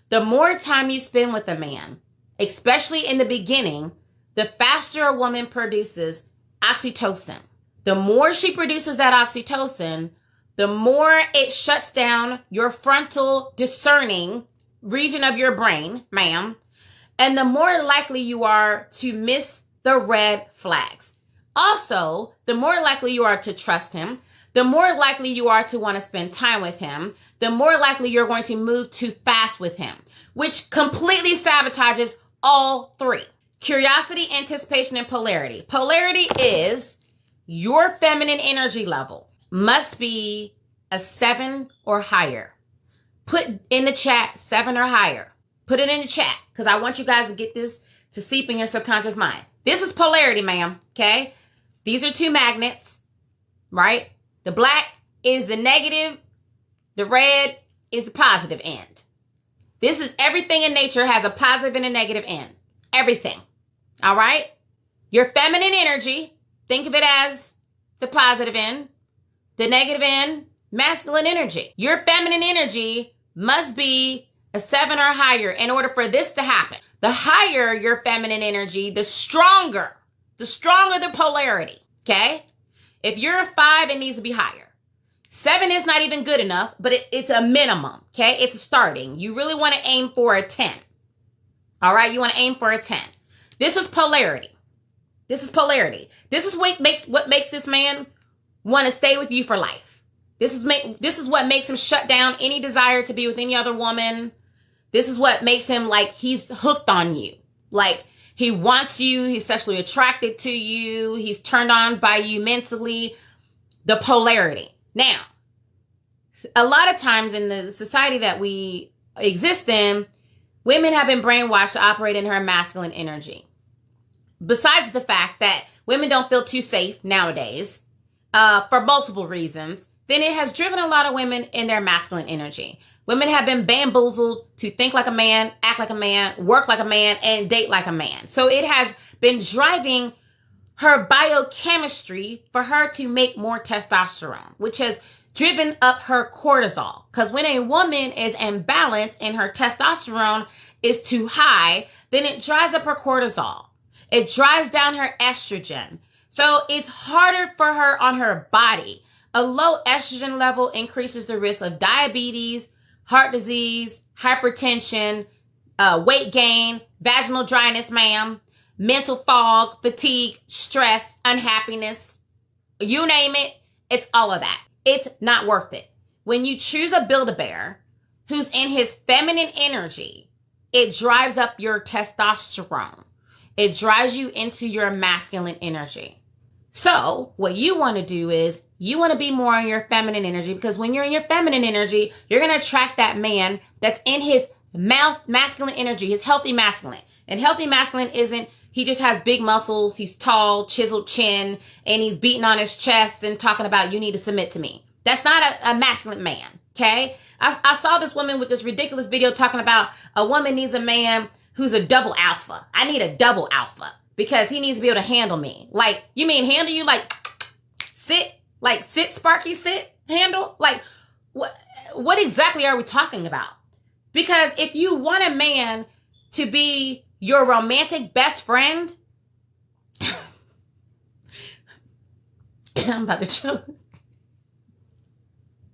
The more time you spend with a man, especially in the beginning, the faster a woman produces oxytocin. The more she produces that oxytocin, the more it shuts down your frontal discerning region of your brain, ma'am, and the more likely you are to miss the red flags. Also, the more likely you are to trust him, the more likely you are to want to spend time with him, the more likely you're going to move too fast with him, which completely sabotages all three. Curiosity, anticipation, and polarity. Polarity is your feminine energy level must be a 7 or higher. Put in the chat 7 or higher. Put it in the chat because I want you guys to get this to seep in your subconscious mind. This is polarity, ma'am. Okay? These are two magnets, right? The black is the negative. The red is the positive end. This is everything in nature has a positive and a negative end. Everything. All right? Your feminine energy, think of it as the positive end. The negative end, masculine energy. Your feminine energy must be a 7 or higher in order for this to happen. The higher your feminine energy, the stronger the polarity, okay? If you're a 5, it needs to be higher. 7 is not even good enough, but it's a minimum, okay? It's a starting. You really want to aim for a 10. All right? You want to aim for a 10. This is polarity. This is polarity. This is what makes this man want to stay with you for life. This is what makes him shut down any desire to be with any other woman. This is what makes him like he's hooked on you. Like he wants you. He's sexually attracted to you. He's turned on by you mentally. The polarity. Now, a lot of times in the society that we exist in, women have been brainwashed to operate in her masculine energy. Besides the fact that women don't feel too safe nowadays, for multiple reasons, then it has driven a lot of women in their masculine energy. Women have been bamboozled to think like a man, act like a man, work like a man, and date like a man. So it has been driving her biochemistry for her to make more testosterone, which has driven up her cortisol. Because when a woman is imbalanced and her testosterone is too high, then it drives up her cortisol. It drives down her estrogen. So it's harder for her on her body. A low estrogen level increases the risk of diabetes, heart disease, hypertension, weight gain, vaginal dryness, ma'am, mental fog, fatigue, stress, unhappiness, you name it, it's all of that. It's not worth it. When you choose a Build-A-Bear who's in his feminine energy, it drives up your testosterone. It drives you into your masculine energy. So what you want to do is you want to be more in your feminine energy, because when you're in your feminine energy, you're going to attract that man that's in his masculine energy, his healthy masculine. And healthy masculine isn't, he just has big muscles, he's tall, chiseled chin, and he's beating on his chest and talking about, you need to submit to me. That's not a masculine man, okay? I saw this woman with this ridiculous video talking about a woman needs a man who's a double alpha. I need a double alpha because he needs to be able to handle me. Like, you mean handle you like sit, Sparky, sit, handle? Like, what exactly are we talking about? Because if you want a man to be your romantic best friend, I'm about to choke.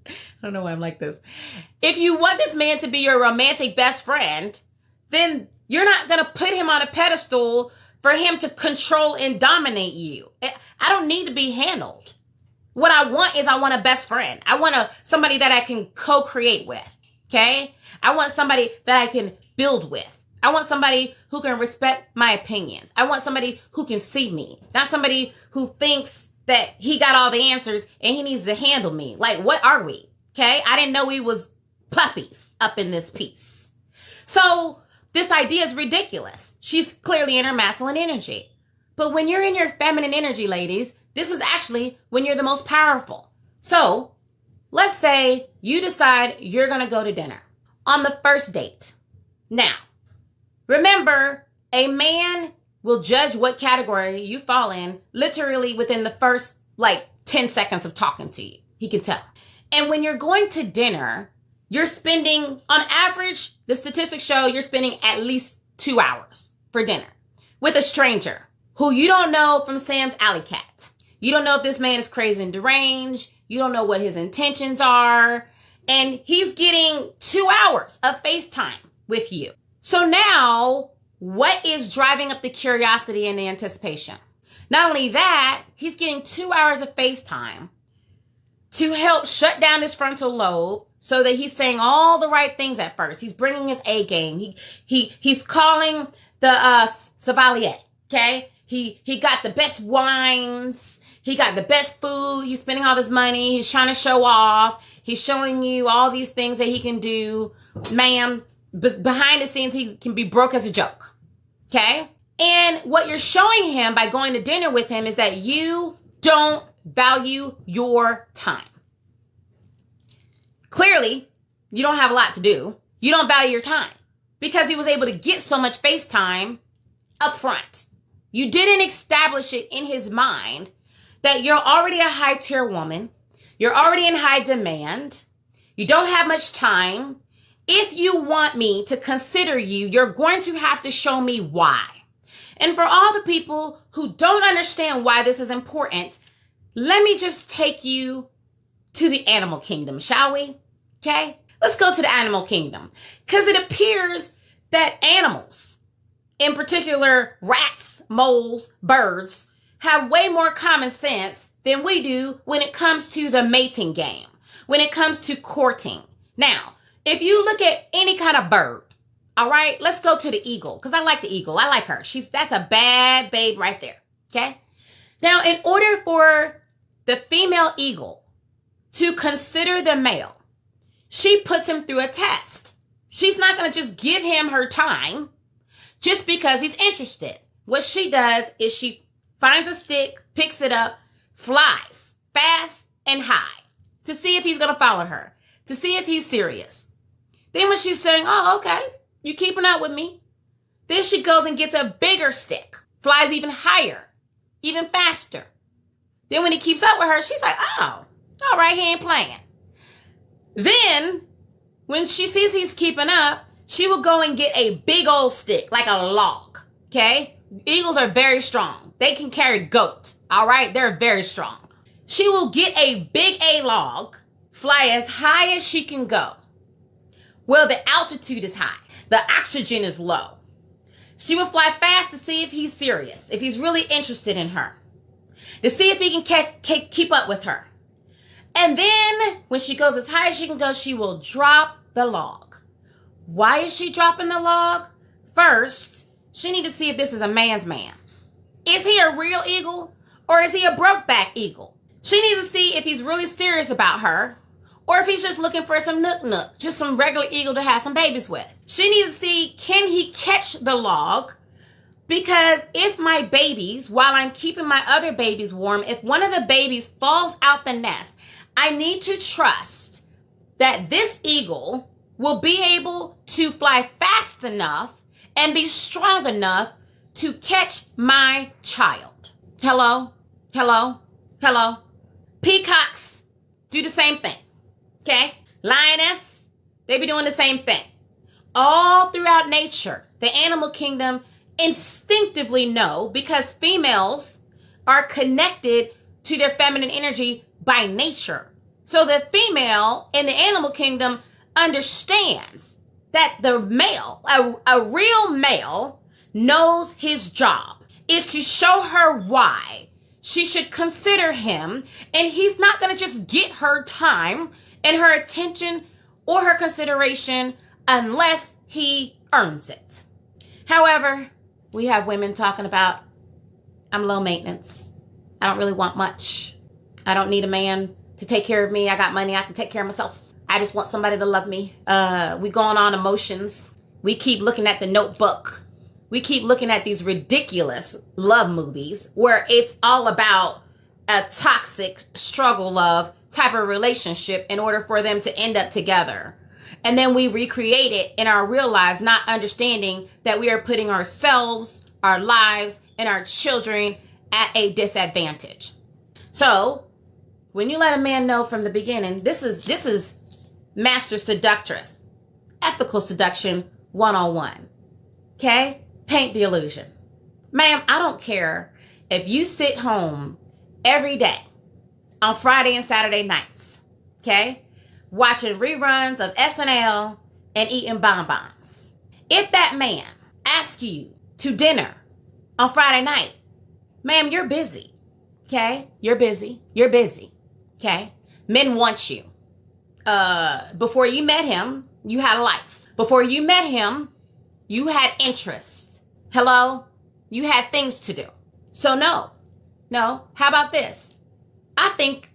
I don't know why I'm like this. If you want this man to be your romantic best friend, then you're not going to put him on a pedestal for him to control and dominate you. I don't need to be handled. What I want is I want a best friend. I want somebody that I can co-create with, okay? I want somebody that I can build with. I want somebody who can respect my opinions. I want somebody who can see me, not somebody who thinks that he got all the answers and he needs to handle me. Like, what are we? Okay? I didn't know we was puppies up in this piece. So this idea is ridiculous. She's clearly in her masculine energy. But when you're in your feminine energy, ladies, this is actually when you're the most powerful. So let's say you decide you're going to go to dinner on the first date. Now, remember, a man will judge what category you fall in literally within the first 10 seconds of talking to you. He can tell. And when you're going to dinner, you're spending, on average, the statistics show you're spending at least 2 hours for dinner with a stranger who you don't know from Sam's Alley Cat. You don't know if this man is crazy and deranged. You don't know what his intentions are. And he's getting 2 hours of FaceTime with you. So now, what is driving up the curiosity and the anticipation? Not only that, he's getting 2 hours of FaceTime to help shut down his frontal lobe so that he's saying all the right things at first. He's bringing his A game. He's calling the sommelier, okay? He got the best wines. He got the best food. He's spending all this money. He's trying to show off. He's showing you all these things that he can do. Ma'am, behind the scenes, he can be broke as a joke, okay? And what you're showing him by going to dinner with him is that you don't value your time. Clearly, you don't have a lot to do. You don't value your time because he was able to get so much FaceTime up front. You didn't establish it in his mind that you're already a high tier woman. You're already in high demand. You don't have much time. If you want me to consider you, you're going to have to show me why. And for all the people who don't understand why this is important, let me just take you to the animal kingdom, shall we? Okay? Let's go to the animal kingdom. Because it appears that animals, in particular rats, moles, birds, have way more common sense than we do when it comes to the mating game, when it comes to courting. Now, if you look at any kind of bird, all right, let's go to the eagle, because I like the eagle. I like her. That's a bad babe right there, okay? Now, in order for the female eagle to consider the male, she puts him through a test. She's not going to just give him her time just because he's interested. What she does is she finds a stick, picks it up, flies fast and high to see if he's going to follow her, to see if he's serious. Then when she's saying, oh, okay, you keeping up with me? Then she goes and gets a bigger stick, flies even higher, even faster. Then when he keeps up with her, she's like, oh, all right, he ain't playing. Then when she sees he's keeping up, she will go and get a big old stick, like a log, okay? Eagles are very strong. They can carry goat, all right? They're very strong. She will get a big A log, fly as high as she can go. Well, the altitude is high. The oxygen is low. She will fly fast to see if he's serious, if he's really interested in her, to see if he can keep up with her. And then when she goes as high as she can go, she will drop the log. Why is she dropping the log? First, she needs to see if this is a man's man. Is he a real eagle or is he a brokeback eagle? She needs to see if he's really serious about her or if he's just looking for some nook, just some regular eagle to have some babies with. She needs to see, can he catch the log? Because if my babies, while I'm keeping my other babies warm, if one of the babies falls out the nest, I need to trust that this eagle will be able to fly fast enough and be strong enough to catch my child. Hello? Hello? Hello? Peacocks do the same thing. Okay? Lioness, they be doing the same thing. All throughout nature, the animal kingdom instinctively know because females are connected to their feminine energy by nature. So the female in the animal kingdom understands that the male, a real male, knows his job is to show her why she should consider him, and he's not going to just get her time and her attention or her consideration unless he earns it. However, we have women talking about, I'm low maintenance. I don't really want much. I don't need a man to take care of me. I got money. I can take care of myself. I just want somebody to love me. We going on emotions. We keep looking at the Notebook. We keep looking at these ridiculous love movies where it's all about a toxic struggle love type of relationship in order for them to end up together. And then we recreate it in our real lives, not understanding that we are putting ourselves, our lives, and our children at a disadvantage. So when you let a man know from the beginning, this is Master Seductress. Ethical Seduction 101. Okay? Paint the illusion. Ma'am, I don't care if you sit home every day on Friday and Saturday nights, okay, watching reruns of SNL and eating bonbons. If that man asks you to dinner on Friday night, ma'am, you're busy, okay? You're busy. You're busy, okay? Men want you. Before you met him, you had a life. Before you met him, you had interest. Hello? You had things to do. So no. How about this? I think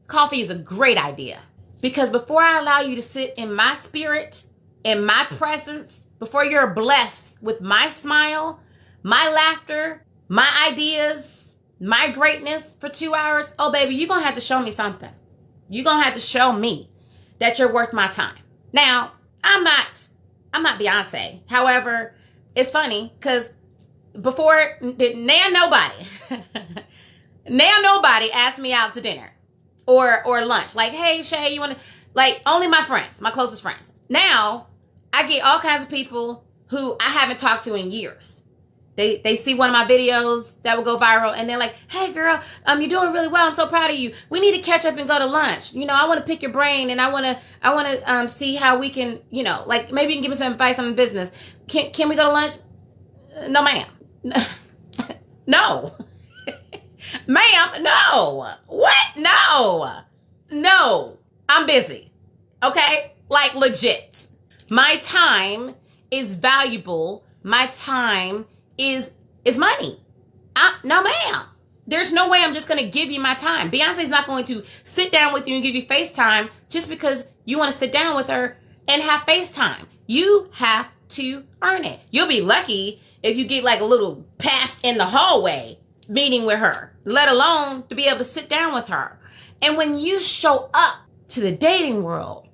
coffee is a great idea, because before I allow you to sit in my spirit, in my presence, before you're blessed with my smile, my laughter, my ideas, my greatness for 2 hours, oh baby, you're going to have to show me something. You're going to have to show me that you're worth my time. Now, I'm not Beyonce. However, it's funny because before, nobody asked me out to dinner or lunch. Like, hey, Shay, you want to, like, only my friends, my closest friends. Now, I get all kinds of people who I haven't talked to in years. They see one of my videos that will go viral and they're like, hey girl, you're doing really well. I'm so proud of you. We need to catch up and go to lunch. You know, I want to pick your brain and I want to see how we can, you know, like maybe you can give me some advice on the business. Can we go to lunch? No, ma'am. No. Ma'am, no. What? No. I'm busy. Okay? Like legit. My time is valuable. My time is money. No, ma'am. There's no way I'm just going to give you my time. Beyonce's not going to sit down with you and give you FaceTime just because you want to sit down with her and have FaceTime. You have to earn it. You'll be lucky if you get like a little pass in the hallway meeting with her, let alone to be able to sit down with her. And when you show up to the dating world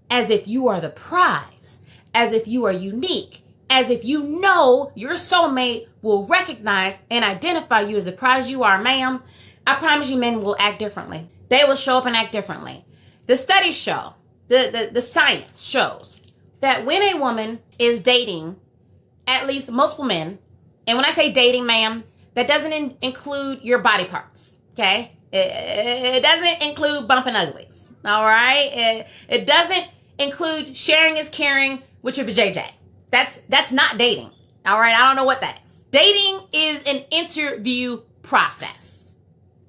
as if you are the prize, as if you are unique, as if you know your soulmate will recognize and identify you as the prize you are, ma'am, I promise you men will act differently. They will show up and act differently. The studies show, the science shows that when a woman is dating at least multiple men, and when I say dating, ma'am, that doesn't include your body parts, okay? It doesn't include bumping uglies, all right? It doesn't include sharing is caring with your JJ. That's not dating. All right. I don't know what that is. Dating is an interview process.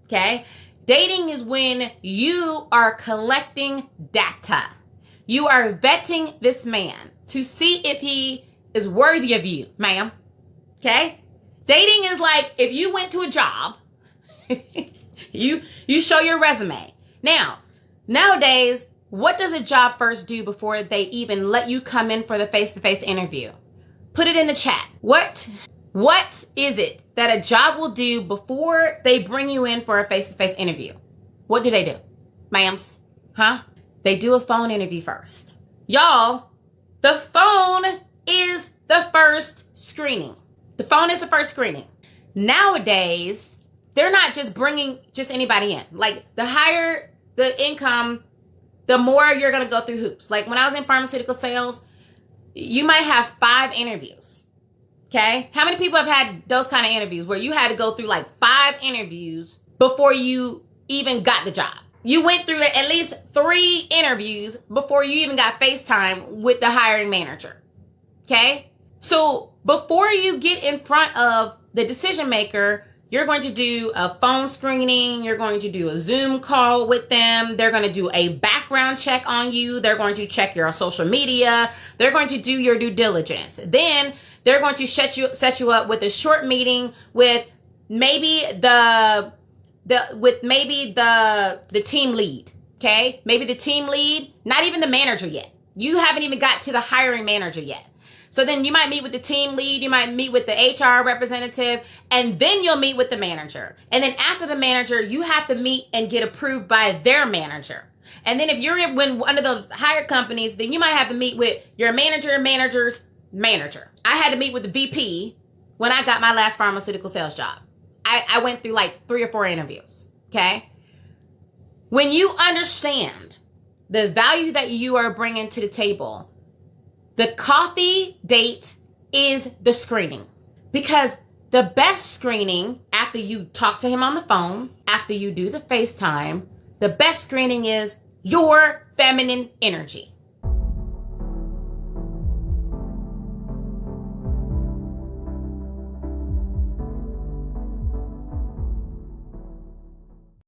Okay. Dating is when you are collecting data. You are vetting this man to see if he is worthy of you, ma'am. Okay. Dating is like if you went to a job, you show your resume. Now, nowadays, what does a job first do before they even let you come in for the face-to-face interview? Put it in the chat. What is it that a job will do before they bring you in for a face-to-face interview? What do they do? Ma'ams? Huh? They do a phone interview first. Y'all, the phone is the first screening. The phone is the first screening. Nowadays, they're not just bringing just anybody in. Like, the higher the income, the more you're going to go through hoops. Like when I was in pharmaceutical sales, you might have 5 interviews. Okay. How many people have had those kind of interviews where you had to go through like 5 interviews before you even got the job? You went through at least 3 interviews before you even got FaceTime with the hiring manager. Okay. So before you get in front of the decision maker, you're going to do a phone screening. You're going to do a Zoom call with them. They're going to do a background check on you. They're going to check your social media. They're going to do your due diligence. Then they're going to set you up with a short meeting with maybe the team lead. Okay, maybe the team lead, not even the manager yet. You haven't even got to the hiring manager yet. So then you might meet with the team lead, you might meet with the HR representative, and then you'll meet with the manager. And then after the manager, you have to meet and get approved by their manager. And then if you're in one of those hire companies, then you might have to meet with your manager's manager. I had to meet with the VP when I got my last pharmaceutical sales job. I went through like 3 or 4 interviews, okay? When you understand the value that you are bringing to the table. The coffee date is the screening, because the best screening, after you talk to him on the phone, after you do the FaceTime, the best screening is your feminine energy.